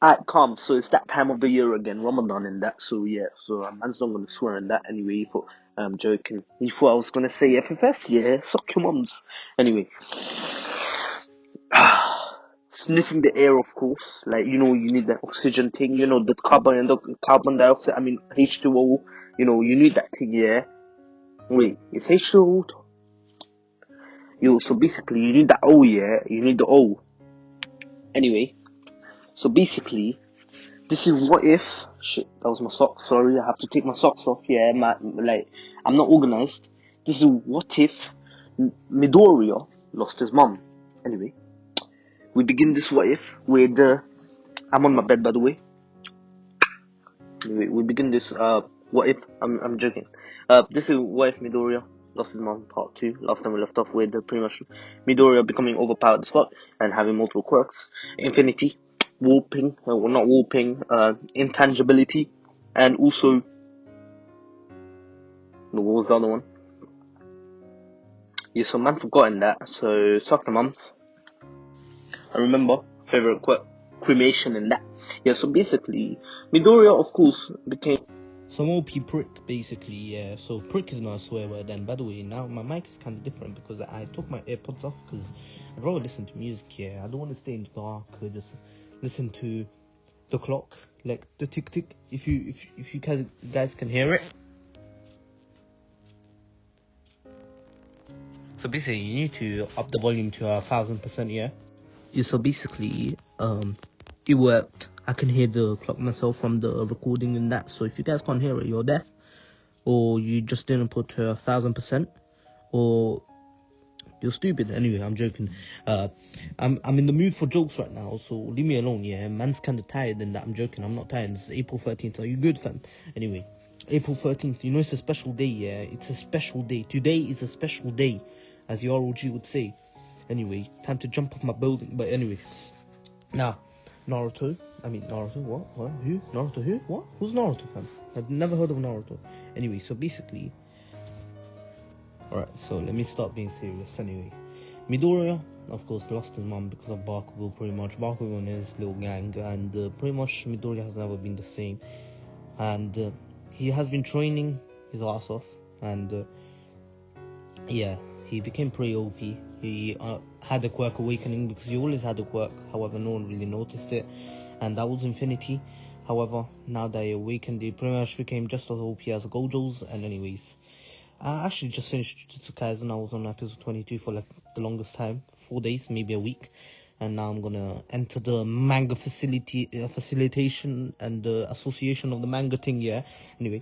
Alright, calm. So it's that time of the year again, Ramadan and that. So yeah, so man's not gonna swear in that anyway. He thought I'm joking. He thought I was gonna say FFS. Yeah, suck your mums. Anyway, sniffing the air, of course. Like you need that oxygen thing. The carbon dioxide. I mean H2O. You need that thing. Yeah. Wait, it's H2O. Yo, so basically you need that O. Yeah, you need the O. Anyway, so basically. This is what if. Shit, that was my sock. Sorry, I have to take my socks off. Yeah, I'm not organized. This is what if Midoriya lost his mom. Anyway, we begin this what if with. I'm on my bed, by the way. Anyway, we begin this what if. I'm joking. This is what if Midoriya lost his mom, part 2. Last time we left off with pretty much Midoriya becoming overpowered as fuck and having multiple quirks. Infinity. Warping, well not warping, intangibility, and also, what was the other one? Yeah, so man forgotten that, so suck the mums. I remember, favorite quote, cremation and that. Yeah, so basically, Midoriya of course became some OP prick, basically, yeah. So prick is not a swear word, and by the way, now my mic is kind of different because I took my AirPods off because I'd rather listen to music, yeah. I don't want to stay in the dark or just listen to the clock, like the tick tick. If you guys can hear it. So basically, you need to up the volume to 1,000%, yeah. So basically, it worked. I can hear the clock myself from the recording and that. So if you guys can't hear it, you're deaf, or you just didn't put 1,000%, or you're stupid. Anyway, I'm joking. I'm in the mood for jokes right now, so leave me alone. Yeah, man's kind of tired and that. I'm joking. I'm not tired. It's April 13th. Are you good, fam? Anyway, April 13th. You know it's a special day. Yeah, it's a special day. Today is a special day, as the ROG would say. Anyway, time to jump off my building. But anyway, now Naruto. What? Who? Naruto? Who? What? Who's Naruto, fam? I've never heard of Naruto. Anyway, so basically. Alright, so let me start being serious. Anyway, Midoriya, of course, lost his mom because of Bakugo, pretty much. Bakugo and his little gang, and pretty much Midoriya has never been the same. And he has been training his ass off, and yeah, he became pretty OP. He had a quirk awakening because he always had a quirk, however, no one really noticed it, and that was Infinity. However, now that he awakened, he pretty much became just as OP as Gojo's, and anyways. I actually just finished Jujutsu Kaisen. I was on episode 22 for like the longest time, 4 days, maybe a week, and now I'm gonna enter the manga facilitation and the association of the manga thing. Yeah. Anyway,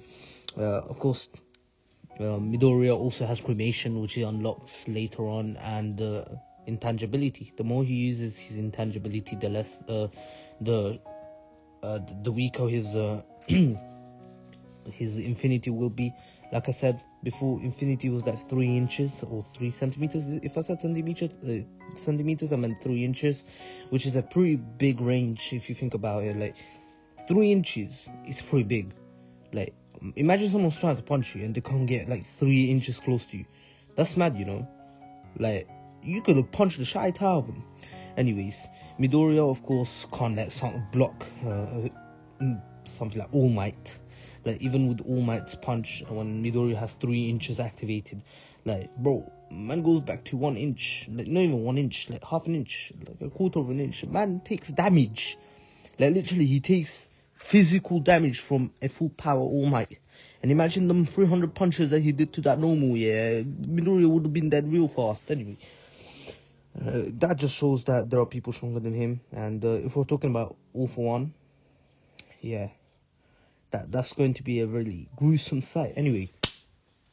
of course, Midoriya also has cremation, which he unlocks later on, and intangibility. The more he uses his intangibility, the less the weaker his his infinity will be. Like I said before, infinity was like 3 inches or 3 centimeters. If I said centimeters, I meant 3 inches, which is a pretty big range if you think about it. Like 3 inches is pretty big. Like imagine someone's trying to punch you and they can't get like 3 inches close to you. That's mad, you know. Like you could have punched the shite out of him. Anyways, Midoriya of course can't let something block something like All Might. Like even with All Might's punch, when Midoriya has 3 inches activated, like bro, man goes back to 1 inch, like not even 1 inch, like half an inch, like a quarter of an inch. Man takes damage, like literally he takes physical damage from a full power All Might. And imagine them 300 punches that he did to that normal, yeah, Midoriya would have been dead real fast. Anyway, that just shows that there are people stronger than him. And if we're talking about All For One, yeah, that's going to be a really gruesome sight. Anyway,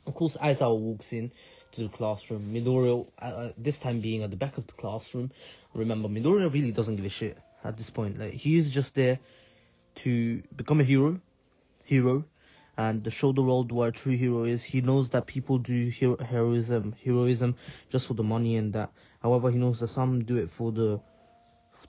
of course, Aizawa walks in to the classroom. Midoriya, this time being at the back of the classroom. Remember, Midoriya really doesn't give a shit at this point. Like he is just there to become a hero, and to show the world what a true hero is. He knows that people do heroism just for the money and that. However, he knows that some do it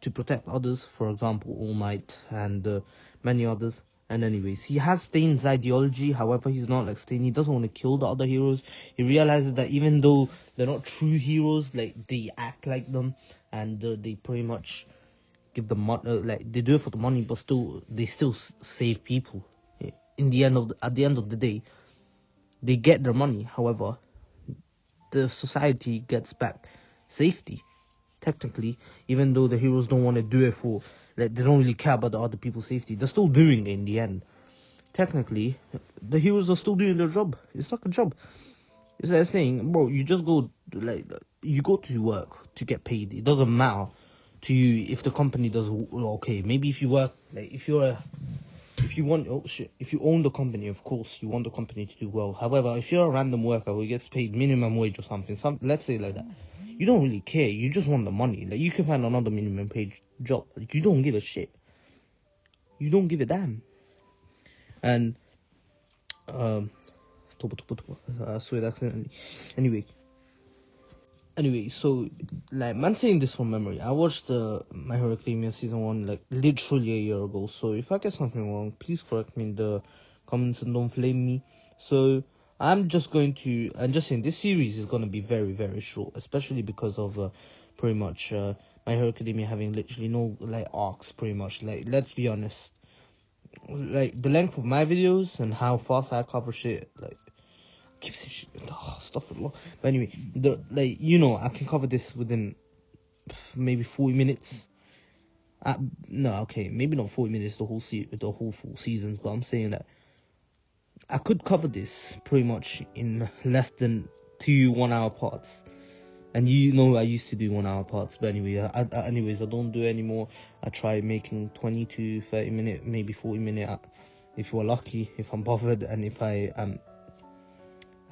to protect others. For example, All Might and many others. And anyways, he has Stain's ideology. However, he's not like Stain. He doesn't want to kill the other heroes. He realizes that even though they're not true heroes, like they act like them, and they pretty much give them like they do it for the money, but still they still save people. In the end of at the end of the day, they get their money. However, the society gets back safety. Technically, even though the heroes don't want to do it for, like, they don't really care about the other people's safety, they're still doing it in the end. Technically, the heroes are still doing their job. It's like a job. It's like saying, bro, you just go, like, you go to work to get paid. It doesn't matter to you if the company does okay. Maybe if you work, like, if you own the company, of course, you want the company to do well. However, if you're a random worker who gets paid minimum wage or something, let's say like that, you don't really care. You just want the money. Like, you can find another minimum wage job. You don't give a shit. You don't give a damn. And I swear that accidentally. Anyway, so, like, man saying this from memory, I watched the My Hero Academia season 1 like literally a year ago. So if I get something wrong, please correct me in the comments and don't flame me. So I'm just saying this series is gonna be very, very short, especially because of pretty much My Hero Academia having literally no, like, arcs. Pretty much, like, let's be honest, like, the length of my videos and how fast I cover shit, like, keep saying shit, stuff a lot. But anyway, I can cover this within maybe 40 minutes. No, okay, maybe not 40 minutes, the whole full seasons, but I'm saying that I could cover this pretty much in less than 2 1-hour parts. And I used to do 1-hour parts, but anyway, I don't do it anymore. I try making 20 to 30 minute, maybe 40 minute, if you're lucky, if I'm bothered, and if I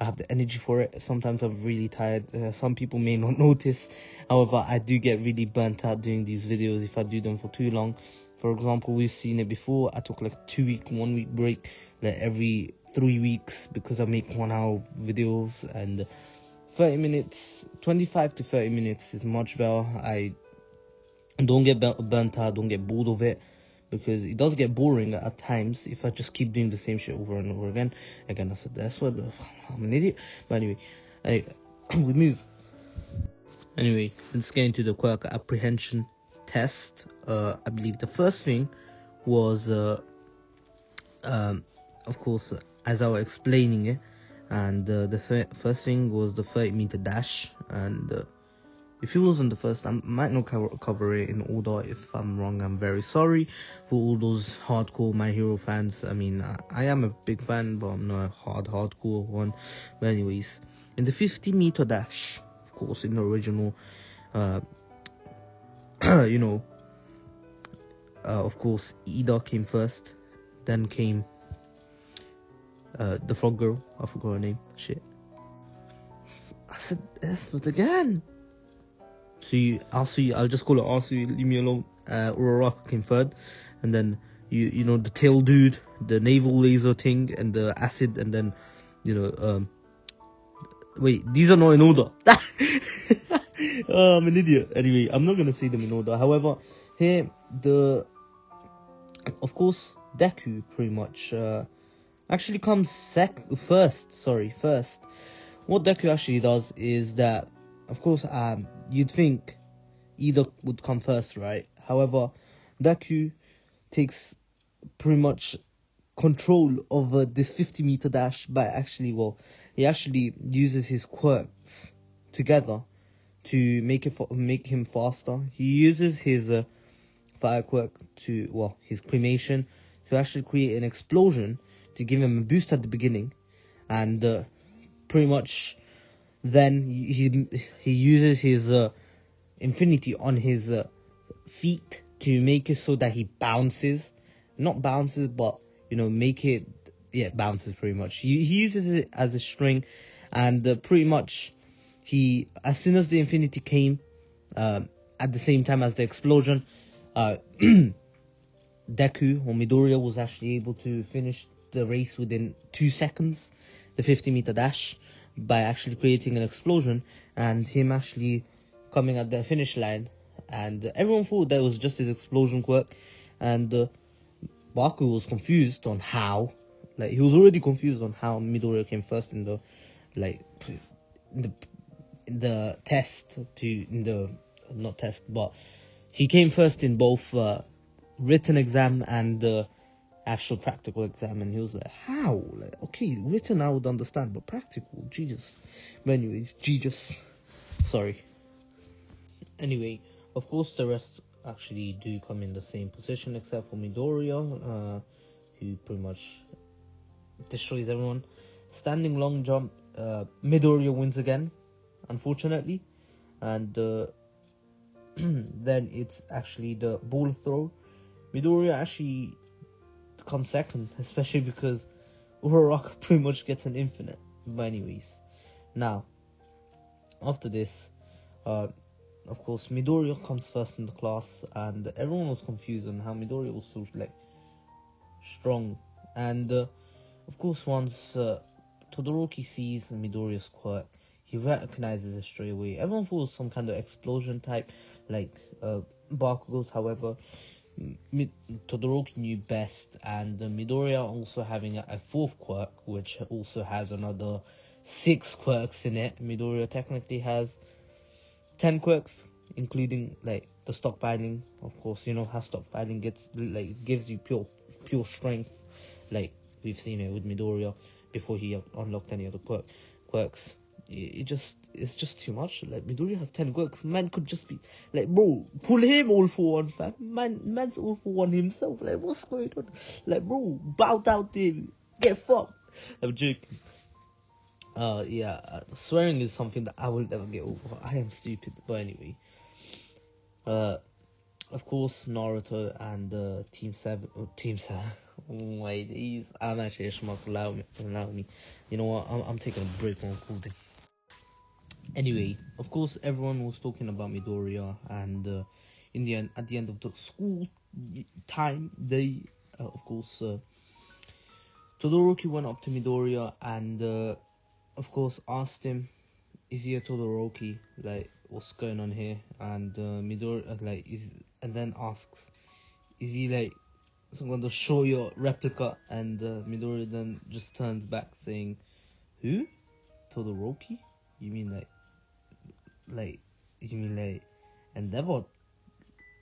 have the energy for it. Sometimes I'm really tired. Some people may not notice. However, I do get really burnt out doing these videos if I do them for too long. For example, we've seen it before. I took like a 1 week break, like every 3 weeks, because I make 1-hour videos, and 30 minutes, 25 to 30 minutes is much better. I don't get burnt out, don't get bored of it, because it does get boring at times if I just keep doing the same shit over and over again. Again, I said that's what I'm an idiot. But anyway, we move. Anyway, let's get into the quirk apprehension test. I believe the first thing was, of course, as I was explaining it, and the first thing was the 30-meter dash. And if it wasn't the first, I might not cover it in order. If I'm wrong, I'm very sorry for all those hardcore My Hero fans. I mean, I am a big fan, but I'm not a hardcore one. But anyways, in the 50-meter dash, of course, in the original, of course, Ida came first, then came the frog girl. I forgot her name. Shit. I said S again. I'll just call it Arsu, leave me alone. Aurora came third, and then the tail dude, the naval laser thing, and the acid, and then wait, these are not in order. Oh, I'm an idiot. Anyway, I'm not gonna say them in order. However, here of course, Deku pretty much actually comes first. What Deku actually does is that, of course, you'd think Ida would come first, right? However, Deku takes pretty much control over this 50-meter dash by he actually uses his quirks together to make him faster. He uses his fire quirk his cremation, to actually create an explosion to give him a boost at the beginning, and pretty much then he uses his infinity on his feet to make it so that he bounces, not bounces, but bounces pretty much. He uses it as a string, and pretty much as soon as the infinity came, at the same time as the explosion, Deku or Midoriya was actually able to finish the race within 2 seconds, the 50-meter dash, by actually creating an explosion and him actually coming at the finish line. And everyone thought that was just his explosion quirk, and Baku was confused on how, he was already confused on how Midoriya came first in the test not test, but he came first in both written exam and the actual practical exam, and he was like, how? Like, okay, written I would understand, but practical, Jesus. But anyways, Jesus. Sorry. Anyway, of course the rest actually do come in the same position except for Midoriya, who pretty much destroys everyone. Standing long jump, Midoriya wins again, unfortunately. And then it's actually the ball throw. Midoriya actually comes second, especially because Uraraka pretty much gets an infinite. But anyways, now, after this, of course, Midoriya comes first in the class, and everyone was confused on how Midoriya was so, like, strong. And, of course, once Todoroki sees Midoriya's quirk, he recognizes it straight away. Everyone thought it was some kind of explosion type, like Bakugo's. However, Todoroki knew best, and Midoriya also having a fourth quirk, which also has another 6 quirks in it. Midoriya technically has 10 quirks, including like the stockpiling. Of course, you know how stockpiling gives you pure strength, like we've seen it with Midoriya before he unlocked any other quirks. It's just too much. Like, Midoriya has 10 quirks. Man could just be like, bro, pull him all for one, fam. Man's all for one himself. Like, what's going on? Like, bro, bow down to him. Get fucked. I'm joking. Swearing is something that I will never get over. I am stupid. But anyway, of course, Naruto and Team 7. Oh my days. I'm actually a schmuck. Allow me. You know what? I'm taking a break on recording. Anyway, of course, everyone was talking about Midoriya, and at the end of the school time, of course, Todoroki went up to Midoriya and, of course, asked him, "Is he a Todoroki? Like, what's going on here?" And Midoriya, and then asks, "Is he like some kind of show your replica?" And Midoriya then just turns back saying, "Who? Todoroki? You mean like, and that what,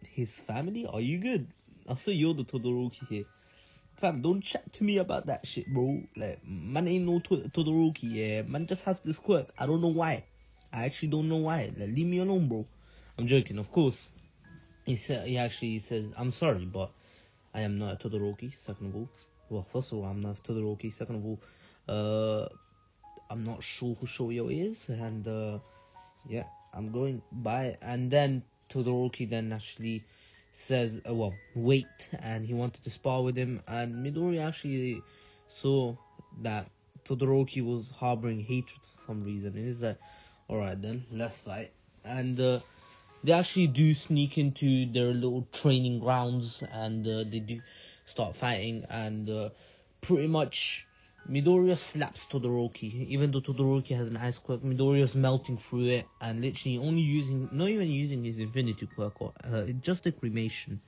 his family? Are you good? I saw you're the Todoroki here. Fam, don't chat to me about that shit, bro. Like, man ain't no Todoroki, yeah. Man just has this quirk. I don't know why. I actually don't know why. Like, leave me alone, bro." I'm joking, of course. He actually says, "I'm sorry, but I am not a Todoroki, second of all. Well, first of all, I'm not a Todoroki. Second of all, I'm not sure who Shoyo is, and yeah, I'm going by." And then Todoroki then actually says, wait, and he wanted to spar with him, and Midori actually saw that Todoroki was harboring hatred for some reason, and he's like, alright then, let's fight. And they actually do sneak into their little training grounds, and they do start fighting, and pretty much Midoriya slaps Todoroki. Even though Todoroki has an ice quirk, Midoriya's melting through it and literally not even using his infinity quirk, or just a cremation.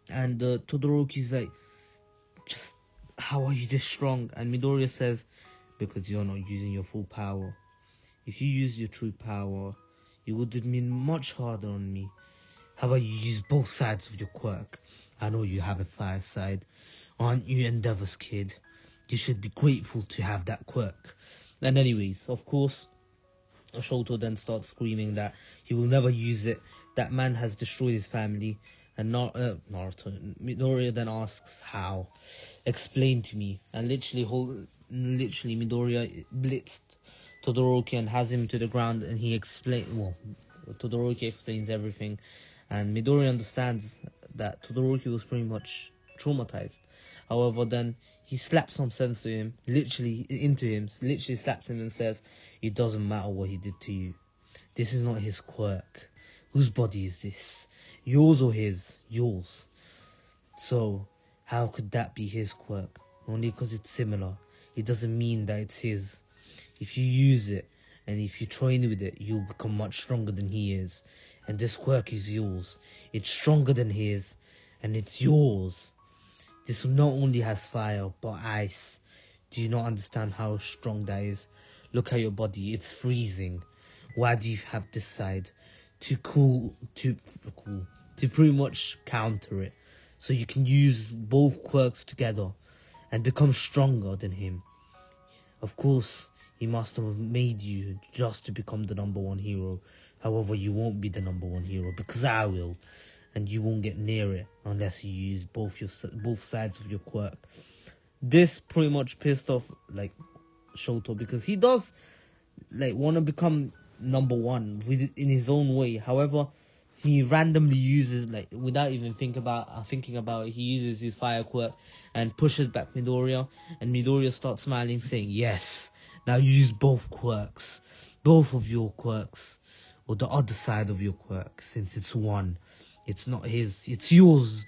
And Todoroki's like, just, how are you this strong? And Midoriya says, because you're not using your full power. If you use your true power, it would have been much harder on me. How about you use both sides of your quirk? I know you have a fire side. Aren't you Endeavor's kid? You should be grateful to have that quirk. And anyways, of course, Shoto then starts screaming that he will never use it. That man has destroyed his family. And Naruto, Midoriya then asks how. Explain to me. And literally Midoriya blitzed Todoroki and has him to the ground, and Todoroki explains everything, and Midori understands that Todoroki was pretty much traumatized. However, then he slaps some sense to him, literally slaps him and says, "It doesn't matter what he did to you. This is not his quirk. Whose body is this? Yours or his? Yours. So, how could that be his quirk? Only because it's similar. It doesn't mean that it's his. If you use it, and if you train with it, you'll become much stronger than he is. And this quirk is yours. It's stronger than his, and it's yours. This not only has fire, but ice. Do you not understand how strong that is? Look at your body, it's freezing. Why do you have this side? to pretty much counter it. So you can use both quirks together and become stronger than him. Of course, he must have made you just to become the number one hero. However, you won't be the number one hero because I will, and you won't get near it unless you use both sides of your quirk. This pretty much pissed off like Shoto because he does like want to become number one in his own way. However, he randomly uses, like, without even thinking about it, he uses his fire quirk and pushes back Midoriya, and Midoriya starts smiling, saying, "Yes, now use both quirks, both of your quirks, or the other side of your quirk, since it's one. It's not his, it's yours."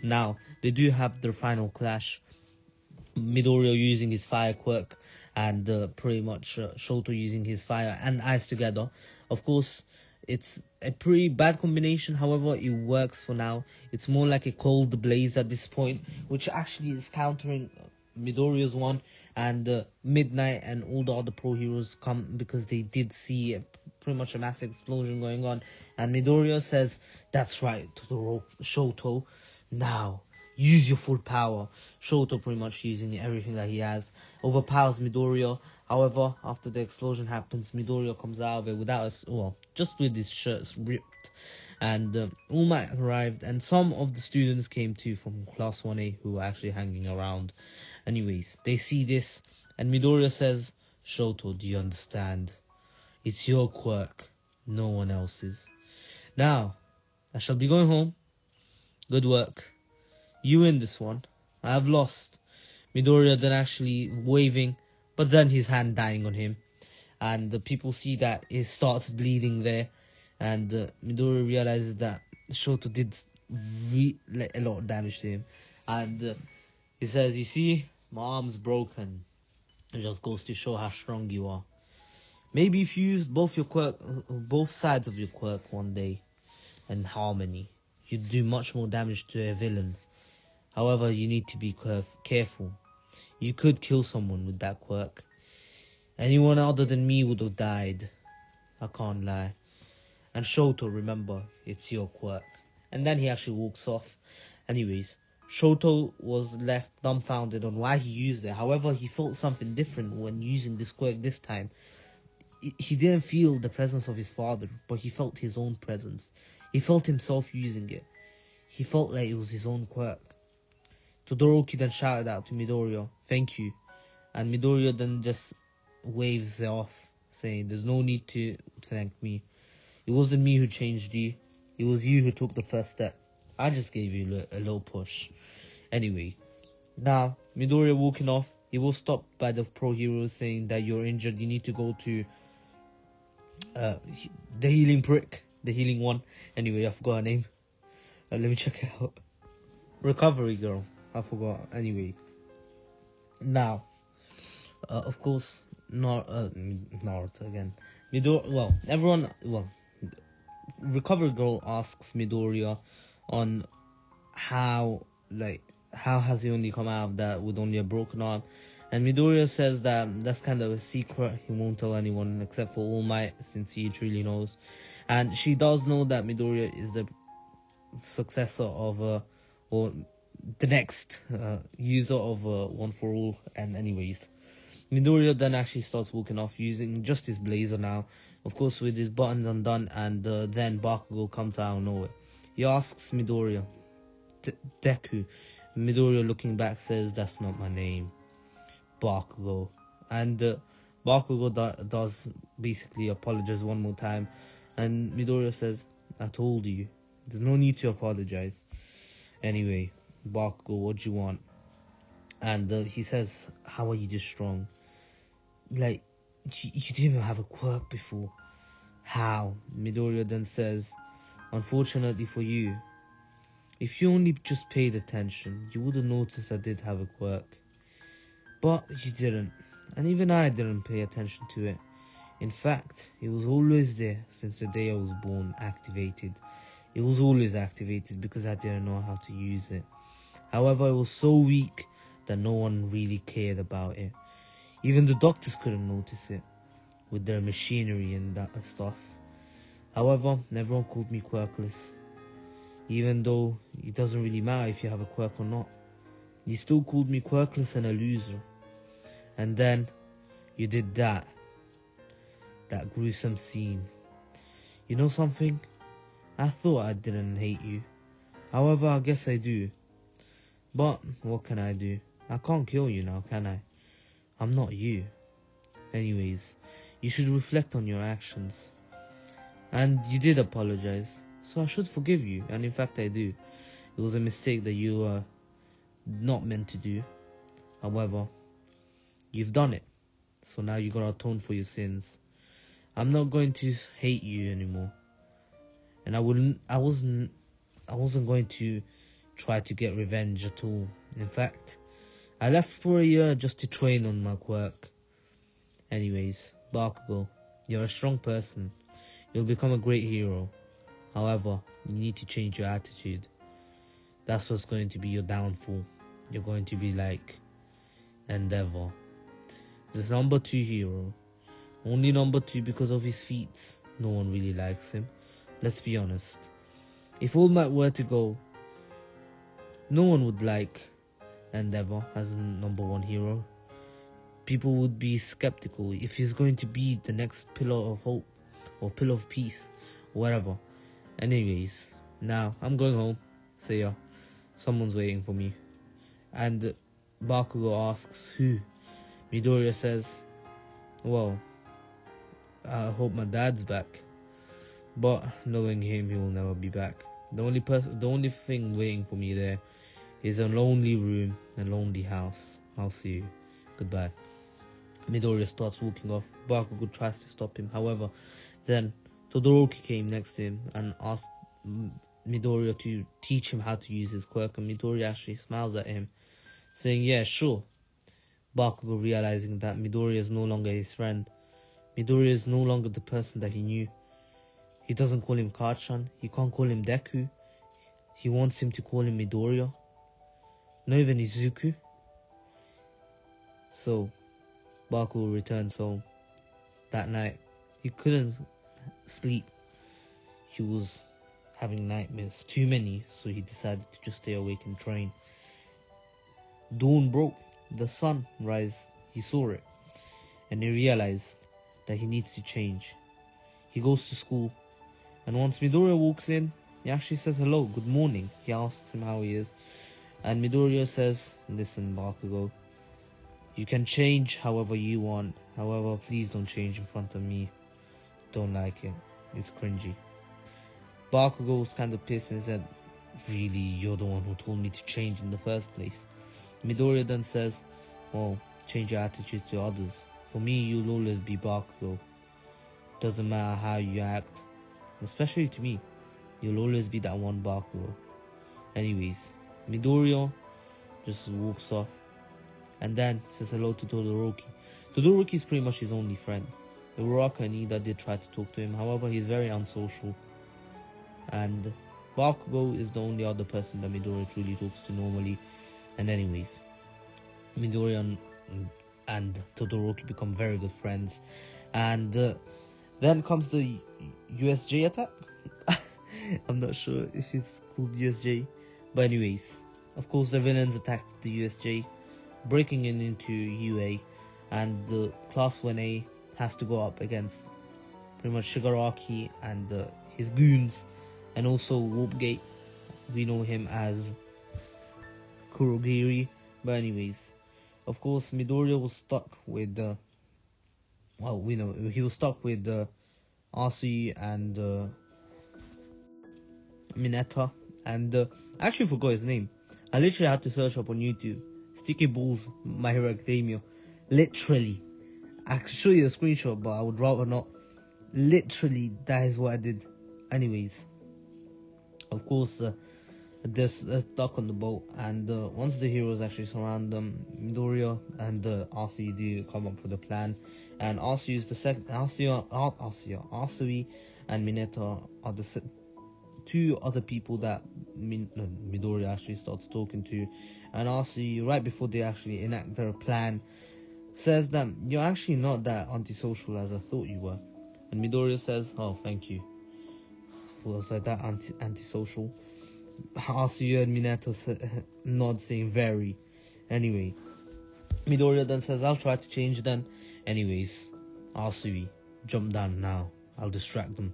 Now, they do have their final clash. Midoriya using his fire quirk and pretty much Shoto using his fire and ice together. Of course, it's a pretty bad combination, however, it works for now. It's more like a cold blaze at this point, which actually is countering Midoriya's one, and Midnight and all the other pro heroes come because they did see pretty much a massive explosion going on, and Midoriya says, "That's right," to the Shoto, "now use your full power." Shoto pretty much using everything that he has, overpowers Midoriya. However, after the explosion happens, Midoriya comes out of it just with his shirts ripped. And All Might arrived, and some of the students came too from Class 1A who were actually hanging around. Anyways, they see this, and Midoriya says, "Shoto, do you understand? It's your quirk, no one else's. Now, I shall be going home. Good work. You win this one. I have lost." Midoriya then actually waving, but then his hand dying on him. And the people see that it starts bleeding there. And Midoriya realizes that Shoto did a lot of damage to him. And he says, "You see, my arm's broken. It just goes to show how strong you are. Maybe if you used both sides of your quirk one day, in harmony, you'd do much more damage to a villain. However, you need to be careful. You could kill someone with that quirk. Anyone other than me would have died. I can't lie. And Shoto, remember, it's your quirk." And then he actually walks off. Anyways, Shoto was left dumbfounded on why he used it. However, he felt something different when using this quirk this time. He didn't feel the presence of his father, but he felt his own presence. He felt himself using it. He felt like it was his own quirk. Todoroki then shouted out to Midoriya, "Thank you." And Midoriya then just waves it off, saying, "There's no need to thank me. It wasn't me who changed you. It was you who took the first step. I just gave you a little push." Anyway, now Midoriya walking off, he was stopped by the pro heroes saying that you're injured, you need to go to the healing prick, the healing one. Anyway, I forgot her name. Let me check it out. Recovery girl. I forgot. Anyway, now, of course, Naruto again. Recovery girl asks Midoriya on how has he only come out of that with only a broken arm, and Midoriya says that that's kind of a secret. He won't tell anyone except for All Might, since he truly knows. And she does know that Midoriya is the successor of or the next user of One for All. And anyways, Midoriya then actually starts walking off using just his blazer now, of course with his buttons undone, and then Bakugo comes out of nowhere. He asks Midoriya, "Deku." Midoriya looking back says, "That's not my name, Bakugo." And Bakugo does basically apologize one more time, and Midoriya says, "I told you, there's no need to apologize. Anyway, Bakugo, what do you want?" And he says, "How are you this strong? Like, you didn't even have a quirk before. How?" Midoriya then says, "Unfortunately for you, if you only just paid attention, you would have noticed I did have a quirk. But you didn't, and even I didn't pay attention to it. In fact, it was always there since the day I was born, activated. It was always activated because I didn't know how to use it. However, it was so weak that no one really cared about it. Even the doctors couldn't notice it with their machinery and that stuff. However, everyone called me quirkless. Even though it doesn't really matter if you have a quirk or not. You still called me quirkless and a loser. And then you did that gruesome scene. You know something? I thought I didn't hate you. However, I guess I do. But what can I do? I can't kill you now, can I? I'm not you. Anyways, you should reflect on your actions. And you did apologize, so I should forgive you, and in fact I do. It was a mistake that you were not meant to do. However, you've done it, so now you gotta atone for your sins. I'm not going to hate you anymore, and I wasn't going to try to get revenge at all. In fact, I left for a year just to train on my quirk. Anyways, Bakugo, you're a strong person. You'll become a great hero. However, you need to change your attitude. That's what's going to be your downfall. You're going to be like Endeavor. This number 2 hero. Only number 2 because of his feats. No one really likes him. Let's be honest. If All Might were to go, no one would like Endeavor as number 1 hero. People would be skeptical if he's going to be the next pillar of hope or pillar of peace or whatever. Anyways, now I'm going home. See ya. Someone's waiting for me. And Bakugo asks who. Midoriya says, well, I hope my dad's back. But knowing him, he will never be back. The only thing waiting for me there is a lonely room, a lonely house. I'll see you. Goodbye. Midoriya starts walking off. Bakugo tries to stop him. However, then Todoroki came next to him and asked Midoriya to teach him how to use his quirk, and Midoriya actually smiles at him, saying, yeah, sure. Bakugo realizing that Midoriya is no longer his friend. Midoriya is no longer the person that he knew. He doesn't call him Kachan. He can't call him Deku. He wants him to call him Midoriya. Not even Izuku. So, Bakugo returns home. That night, he couldn't sleep. He was having nightmares, too many, so he decided to just stay awake and train. Dawn broke, the sun rise, he saw it, and he realized that he needs to change. He goes to school, and once Midoriya walks in, he actually says hello, good morning. He asks him how he is, and Midoriya says, listen Bakugo, you can change however you want, however please don't change in front of me. Don't like it, it's cringy. Bakugo was kind of pissed and said, really, you're the one who told me to change in the first place. Midoriya then says, well, change your attitude to others. For me, you'll always be Bakugo. Doesn't matter how you act. Especially to me, you'll always be that one Bakugo. Anyways, Midoriya just walks off and then says hello to Todoroki. Todoroki is pretty much his only friend. Uraraka and Ida did try to talk to him, however he's very unsocial. And Bakugo is the only other person that Midoriya truly talks to normally. And anyways, Midoriya and Todoroki become very good friends. And then comes the USJ attack. I'm not sure if it's called USJ. But anyways, of course the villains attacked the USJ, breaking into UA. And the Class 1A has to go up against pretty much Shigaraki and his goons. And also Warpgate, we know him as Kurogiri. But anyways, of course Midoriya was stuck with he was stuck with Arcee and Mineta, and I actually forgot his name. I literally had to search up on YouTube. Sticky Balls, My Hero Academia. Literally, I could show you a screenshot, but I would rather not. Literally, that is what I did. Anyways, of course, they're stuck on the boat, and once the heroes actually surround them, Midoriya and Arcee do come up with a plan. And Arcee is the second. Arcee and Mineta are the two other people that Midoriya actually starts talking to. And Arcee, right before they actually enact their plan, says that you're actually not that antisocial as I thought you were. And Midoriya says, oh, thank you. was that antisocial. Asuyu and Minato nod saying very. Anyway, Midoriya then says, I'll try to change then. Anyways, Asui, jump down now. I'll distract them.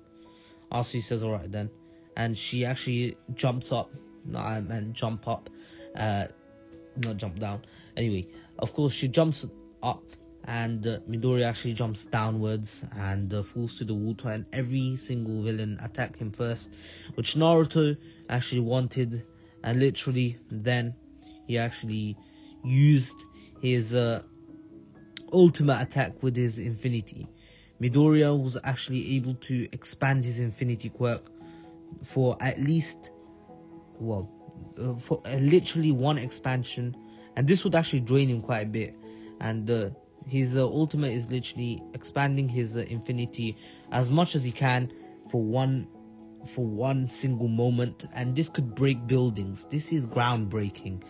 Asui says, alright then. And she actually jumps up. No, I meant jump up. Not jump down. Anyway, of course, she jumps up. And Midoriya actually jumps downwards and falls to the water. And every single villain attack him first. Which Naruto actually wanted. And literally, then he actually used his ultimate attack with his infinity. Midoriya was actually able to expand his infinity quirk for at least, for literally one expansion, and this would actually drain him quite a bit. And his ultimate is literally expanding his infinity as much as he can for one single moment, and this could break buildings. This is groundbreaking.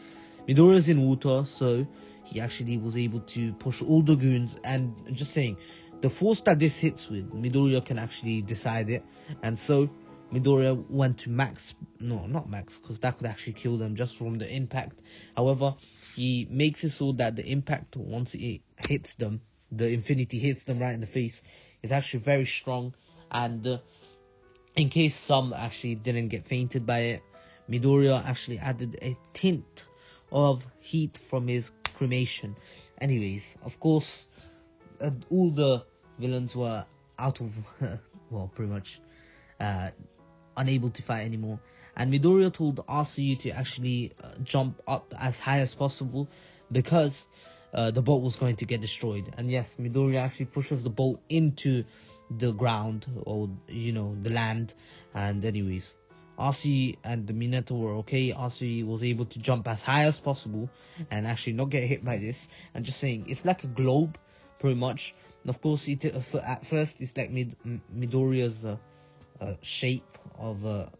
Midoriya's in water, so he actually was able to push all the goons. And just saying, the force that this hits with, Midoriya can actually decide it. And so Midoriya went to max, no, not max, because that could actually kill them just from the impact. However, he makes it so that the impact, once it hits them, the infinity hits them right in the face, is actually very strong. And in case some actually didn't get fainted by it, Midoriya actually added a tint of heat from his cremation. Anyways, of course, all the villains were out of, pretty much unable to fight anymore. And Midoriya told Asuyu to actually jump up as high as possible because the boat was going to get destroyed. And yes, Midoriya actually pushes the boat into the ground, or the land. And anyways, Asuyu and the Minato were okay. Asuyu was able to jump as high as possible and actually not get hit by this. And just saying, it's like a globe, pretty much. And of course, at first it's like Midoriya's shape of the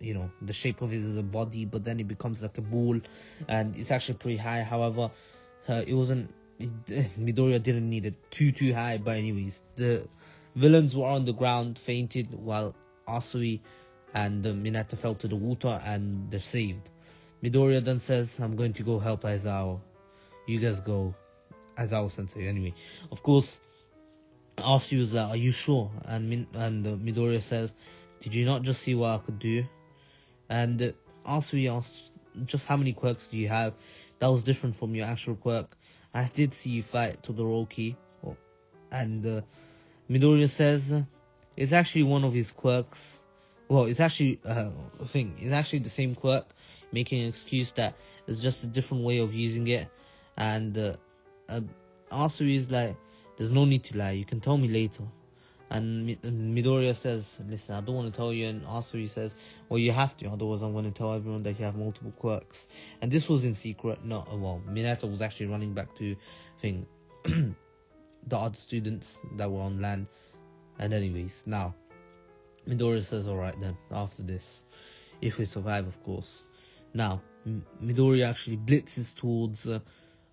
shape of his body, but then it becomes like a ball, and it's actually pretty high. However, it wasn't. Midoriya didn't need it too high. But anyways, the villains were on the ground, fainted, while Asui and Minato fell to the water, and they're saved. Midoriya then says, I'm going to go help Aizawa. You guys go. Aizawa sensei. Anyway, of course, Asui was are you sure? And Midoriya says, did you not just see what I could do? And Asui asked, just how many quirks do you have? That was different from your actual quirk. I did see you fight Todoroki. And Midoriya says, it's actually one of his quirks. Well, it's actually it's actually the same quirk, making an excuse that it's just a different way of using it. And Asui is like, there's no need to lie, you can tell me later. And Midoriya says, listen, I don't want to tell you. And Asui says, well, you have to, otherwise I'm going to tell everyone that you have multiple quirks. And this was in secret. Minato was actually running back to the other students that were on land. And anyways, now Midoriya says, alright then, after this, if we survive, of course. Now Midoriya actually blitzes towards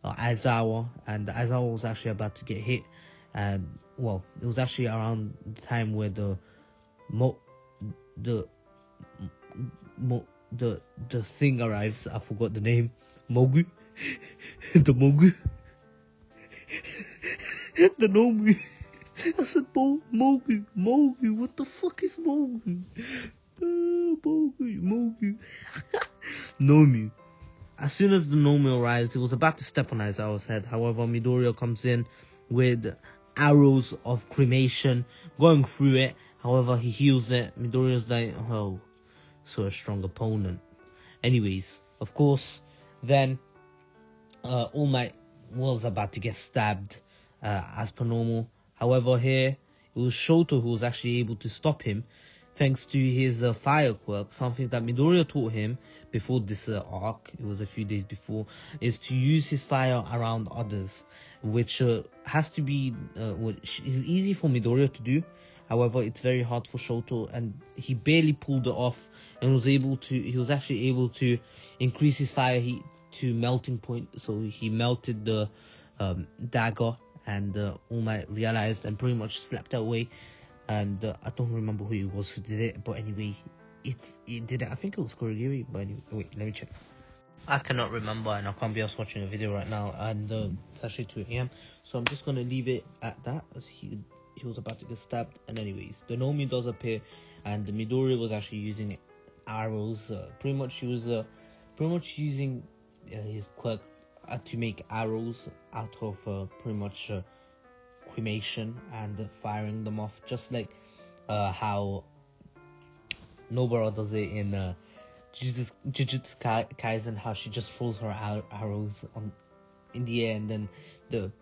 Aizawa, and Aizawa was actually about to get hit. And it was actually around the time where the thing arrives. I forgot the name. Mogu. The Mogu. The Nomu. I said Mogu. Mogu. What the fuck is Mogu? Mogu. Nomu. As soon as the Nomu arrives, it was about to step on Aizawa's head. However, Midoriya comes in with arrows of cremation going through it. However, he heals it. Midoriya's like, oh, so a strong opponent. Anyways, of course, then All Might was about to get stabbed as per normal. However, here it was Shoto who was actually able to stop him, thanks to his fire quirk, something that Midoriya taught him before this arc. It was a few days before, is to use his fire around others, which has to be which is easy for Midoriya to do. However, it's very hard for Shoto, and he barely pulled it off, and he was actually able to increase his fire heat to melting point. So he melted the dagger, and All Might realized and pretty much slapped it away. And I don't remember who it was who did it, but anyway, it did. I think it was Kurogiri, but anyway, wait, let me check. I cannot remember, and I can't be asked watching a video right now, and it's actually 2 a.m. So I'm just gonna leave it at that, as he was about to get stabbed. And anyways, the Nomi does appear, and Midori was actually using arrows. Pretty much he was using his quirk to make arrows out of pretty much cremation and firing them off, just like how Nobara does it in Jujutsu Kaisen, how she just throws her arrows in the air, and then the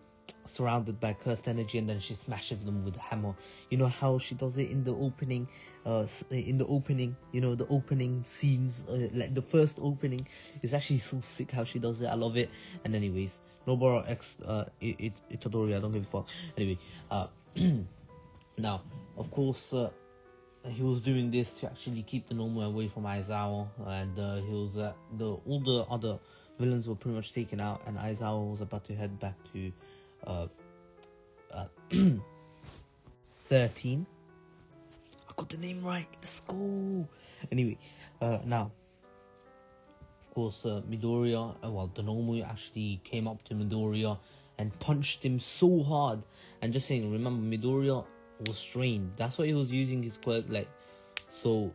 surrounded by cursed energy, and then she smashes them with a hammer. You know how she does it in the opening, the opening scenes, like the first opening is actually so sick how she does it. I love it. And anyways, Nobara X Itadori, I don't give a fuck. Anyway, now of course he was doing this to actually keep the Nomu away from Aizawa, and he was all the other villains were pretty much taken out, and Aizawa was about to head back to 13. I got the name right. Let's go. Anyway, now of course Midoriya, the Nomu actually came up to Midoriya and punched him so hard. And just saying, remember, Midoriya was strained. That's why he was using his quirk, like, so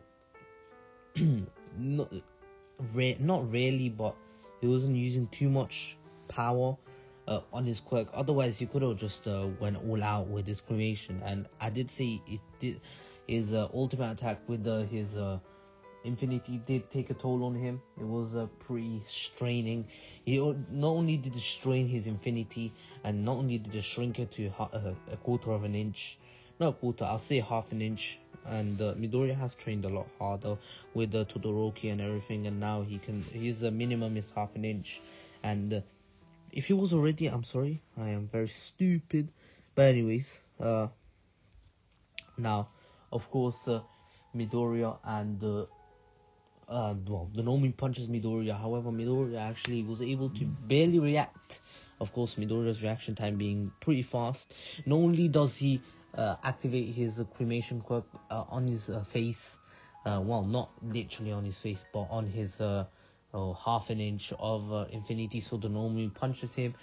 not really, but he wasn't using too much power on his quirk. Otherwise he could have just went all out with his cremation. And I did say it did, his ultimate attack with his infinity did take a toll on him. It was pretty straining. He not only did it strain his infinity, and not only did it shrink it to a quarter of an inch, not a quarter, I'll say half an inch. And Midoriya has trained a lot harder with the Todoroki and everything, and now his minimum is half an inch. And if he was already, I'm sorry, I am very stupid. But anyways, now of course Midoriya and the Nomi punches Midoriya. However, Midoriya actually was able to barely react. Of course, Midoriya's reaction time being pretty fast. Not only does he activate his cremation quirk on his face, not literally on his face, but on his half an inch of infinity, so the Nomu punches him.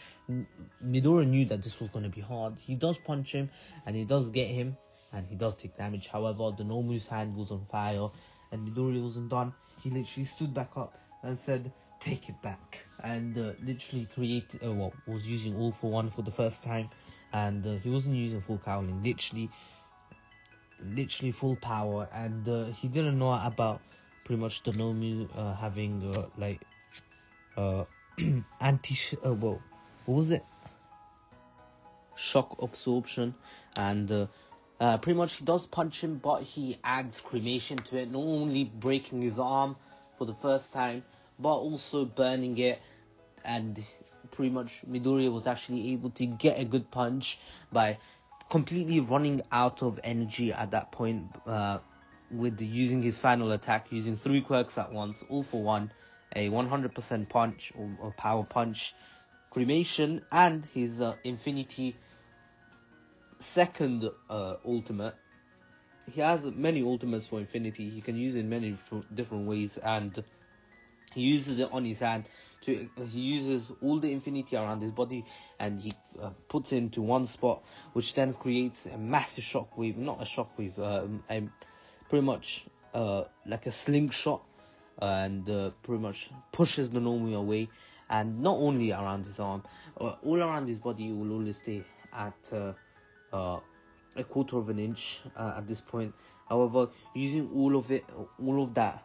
Midoriya knew that this was going to be hard. He does punch him, and he does get him, and he does take damage. However, the Nomu's hand was on fire, and Midoriya wasn't done. He literally stood back up and said, "Take it back," and literally was using all for one for the first time. And he wasn't using full cowling, literally full power. And he didn't know about pretty much the Nomu having what was it? Shock absorption. And pretty much he does punch him, but he adds cremation to it, not only breaking his arm for the first time, but also burning it. And pretty much Midoriya was actually able to get a good punch by completely running out of energy at that point, with using his final attack, using 3 quirks at once, all for one, a 100% punch or power punch, cremation, and his infinity second ultimate. He has many ultimates for infinity. He can use it in many different ways, and he uses it on his hand. He uses all the infinity around his body, and he puts it into one spot, which then creates a massive shockwave. Not a shockwave, pretty much like a slingshot, and pretty much pushes the Nomu away. And not only around his arm, all around his body, will always stay at a quarter of an inch at this point. However, using all of that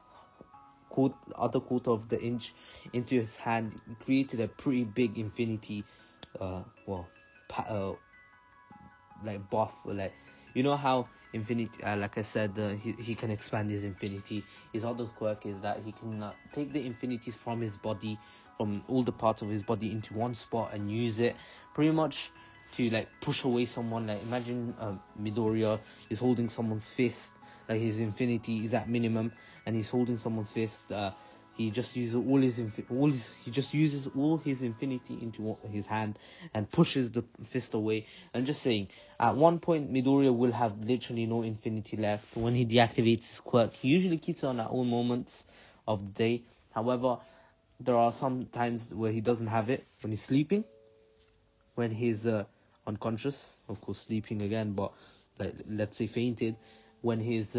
other quarter of the inch into his hand, created a pretty big infinity like buff. Like, you know how infinity, like I said, he can expand his infinity. His other quirk is that he can take the infinities from his body, from all the parts of his body, into one spot and use it pretty much to like push away someone. Like, imagine Midoriya is holding someone's fist, like his infinity is at minimum, and he's holding someone's fist. he just uses all his infinity into his hand and pushes the fist away. And just saying, at one point Midoriya will have literally no infinity left when he deactivates his quirk. He usually keeps it on at all moments of the day. However, there are some times where he doesn't have it, when he's sleeping, when he's unconscious, of course sleeping again, but like, let's say fainted, when he's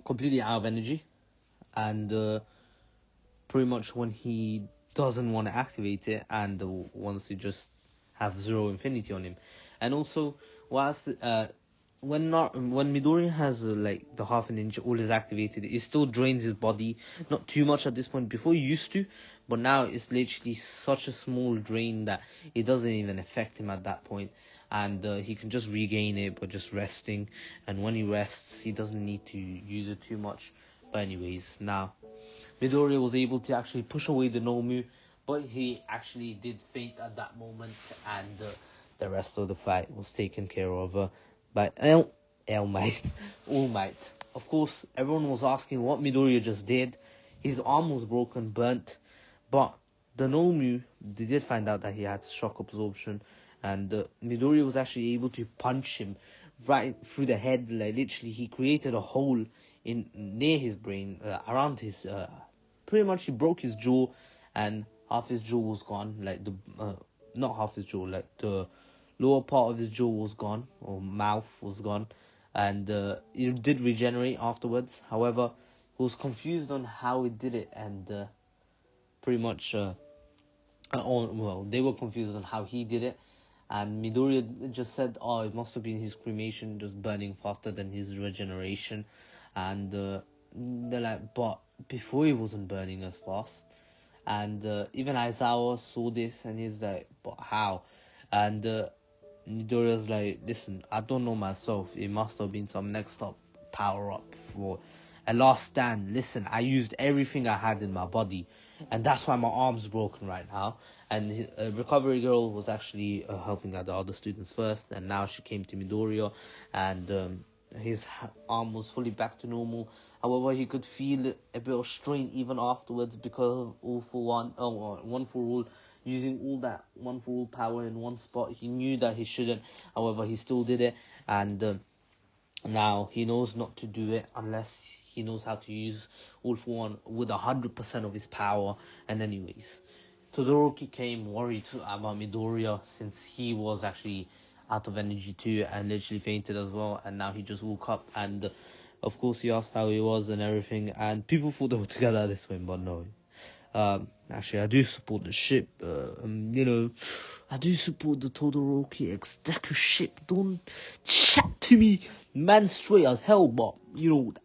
completely out of energy, and pretty much when he doesn't want to activate it and wants to just have zero infinity on him. And also, whilst when Midoriya has like the half ninja all is activated, it still drains his body. Not too much at this point. Before he used to, but now it's literally such a small drain that it doesn't even affect him at that point. And he can just regain it by just resting. And when he rests, he doesn't need to use it too much. But anyways, now Midoriya was able to actually push away the Nomu, but he actually did faint at that moment, and the rest of the fight was taken care of by All Might. Of course, everyone was asking what Midoriya just did. His arm was broken, burnt, but the Nomu, they did find out that he had shock absorption, and Midoriya was actually able to punch him right through the head. Like literally, he created a hole near his brain, around his. Pretty much, he broke his jaw, and half his jaw was gone. Like not half his jaw, like the lower part of his jaw was gone, or mouth was gone, and it did regenerate afterwards. However, he was confused on how he did it, and pretty much, they were confused on how he did it. And Midoriya just said, oh, it must have been his cremation just burning faster than his regeneration. And they're like, but before he wasn't burning as fast. And even Aizawa saw this and he's like, but how? And Midoriya's like, listen, I don't know myself. It must have been some next up power up for a last stand. Listen, I used everything I had in my body, and that's why my arm's broken right now. And Recovery Girl was actually helping out the other students first, and now she came to Midoriya, and his arm was fully back to normal. However, he could feel a bit of strain even afterwards because of one for all, using all that one for all power in one spot. He knew that he shouldn't, however, he still did it, and now he knows not to do it unless he knows how to use all for one with 100% of his power. And anyways, Todoroki came worried about Midoriya since he was actually out of energy too and literally fainted as well, and now he just woke up, and of course he asked how he was and everything, and people thought they were together at this point, but no. Actually, I do support the ship. I do support the Todoroki x Deku ship. Don't chat to me, man, straight as hell. But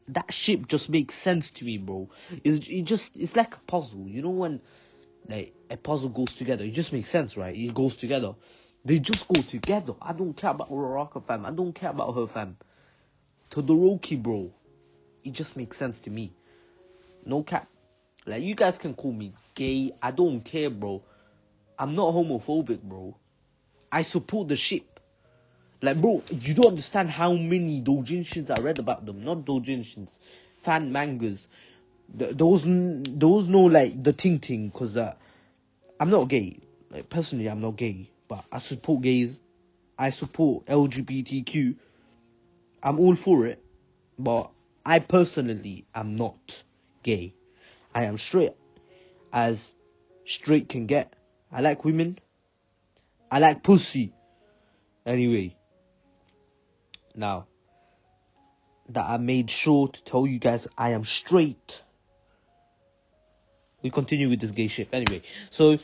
that ship just makes sense to me, bro. It's like a puzzle. When like a puzzle goes together, it just makes sense, right? It goes together. They just go together. I don't care about Uraraka, fam. I don't care about her, fam. Todoroki, bro. It just makes sense to me. No cap. Like, you guys can call me gay. I don't care, bro. I'm not homophobic, bro. I support the ship. Like, bro, you don't understand how many doujinshins I read about them. Not doujinshins. Fan mangas. Those know, like, the ting, because I'm not gay. Like, personally, I'm not gay. But I support gays. I support LGBTQ. I'm all for it. But I personally am not gay. I am straight, as straight can get. I like women. I like pussy. Anyway, now that I made sure to tell you guys I am straight, we continue with this gay shit. Anyway, so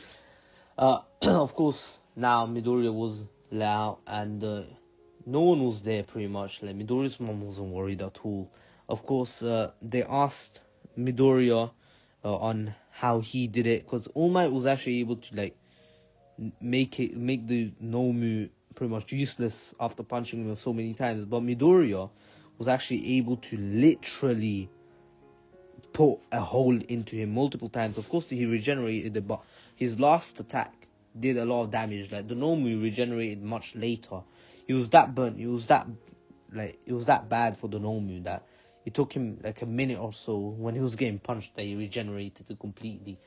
of course now Midoriya was loud, and no one was there pretty much. Like, Midoriya's mom wasn't worried at all. Of course, they asked Midoriya on how he did it, because All Might was actually able to like make the Nomu pretty much useless after punching him so many times, but Midoriya was actually able to literally put a hole into him multiple times. Of course, he regenerated it, but his last attack did a lot of damage. Like, the Nomu regenerated much later. He was that burnt. It was that bad for the Nomu that It took him like a minute or so when he was getting punched that he regenerated completely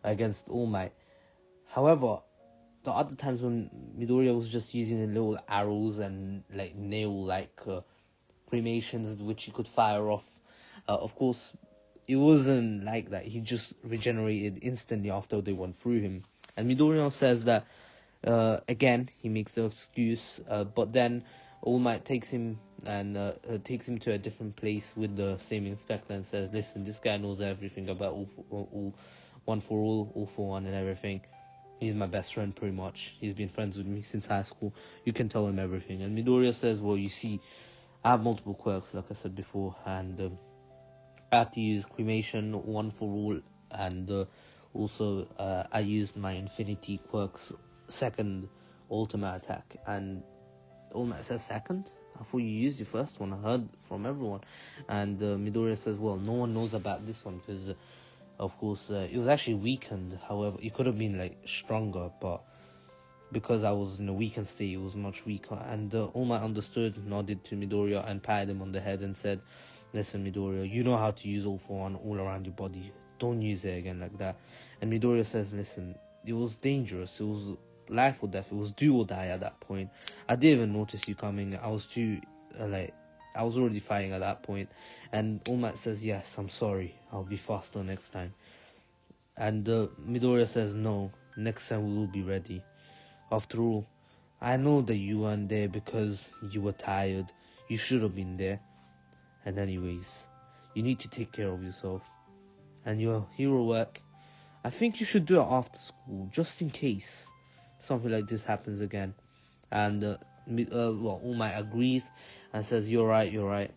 against All Might. However, the other times when Midoriya was just using the little arrows and like nail-like cremations which he could fire off, of course, it wasn't like that. He just regenerated instantly after they went through him. And Midoriya says that again he makes the excuse, but then All Might takes him to a different place with the same inspector and says, "Listen, this guy knows everything about all one for all for one, and everything. He's my best friend, pretty much. He's been friends with me since high school. You can tell him everything." And Midoriya says, "Well, you see, I have multiple quirks, like I said before, and I have to use cremation, one for all, and also I used my infinity quirks second ultimate attack." And All Might says, "Second? I thought you used your first one. I heard from everyone." And Midoriya says, "Well, no one knows about this one because, of course, it was actually weakened. However, it could have been like stronger, but because I was in a weakened state, it was much weaker." And All Might understood, nodded to Midoriya and patted him on the head and said, "Listen, Midoriya, you know how to use all for one all around your body. Don't use it again like that." And Midoriya says, "Listen, it was dangerous. It was life or death. It was do or die at that point. I didn't even notice you coming. I was too, I was already fighting at that point." And All Might says, "Yes, I'm sorry. I'll be faster next time." And Midoriya says, "No, next time we will be ready. After all, I know that you weren't there because you were tired. You should have been there. And anyways, you need to take care of yourself and your hero work. I think you should do it after school, just in case something like this happens again." And All Might agrees and says, "You're right.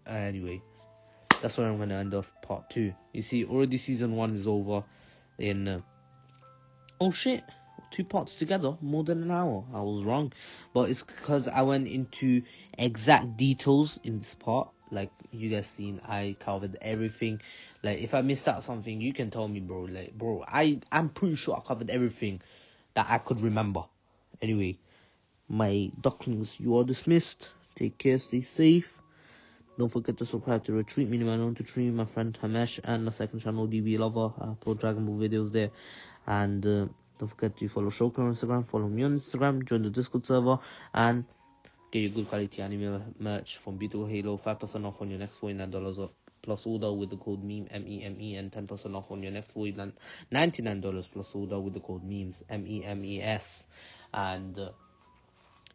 Anyway, that's where I'm going to end off part 2. You see, already season 1 is over in... oh shit, 2 parts together, more than an hour. I was wrong. But it's because I went into exact details in this part. Like, you guys seen, I covered everything. Like, if I missed out something, you can tell me, bro. Like, bro, I'm pretty sure I covered everything that I could remember. Anyway, my ducklings, you are dismissed. Take care, stay safe. Don't forget to subscribe to Ratreet, meaning my own to stream, my friend Hxmesh, and my second channel, DB Lover. I upload Dragon Ball videos there. And don't forget to follow Shokiro on Instagram, follow me on Instagram, join the Discord server, and get your good quality anime merch from Beautiful Halo. 5% off on your next $49 plus order with the code MEME, MEME, and 10% off on your next $99 plus order with the code MEMES, MEMES. And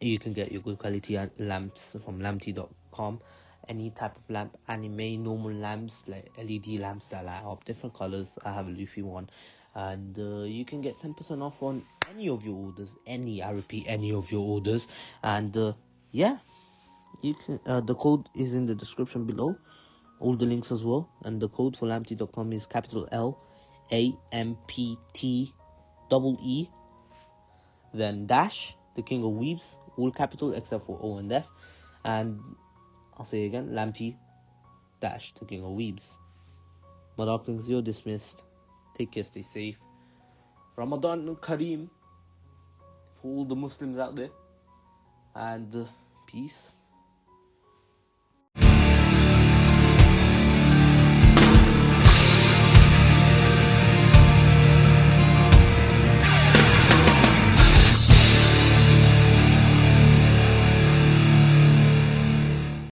you can get your good quality lamps from lamty.com. Any type of lamp, anime, normal lamps, like LED lamps that light up different colors. I have a Luffy one. And you can get 10% off on any of your orders. I repeat, any of your orders. And yeah, you can. The code is in the description below. All the links as well. And the code for lamty.com is capital LAMPTEE, then dash, the king of weebs, all capital except for O and F. And I'll say again, Lamty dash, the king of weebs. My darklings, you're dismissed. Take care, stay safe. Ramadan Kareem for all the Muslims out there. And peace.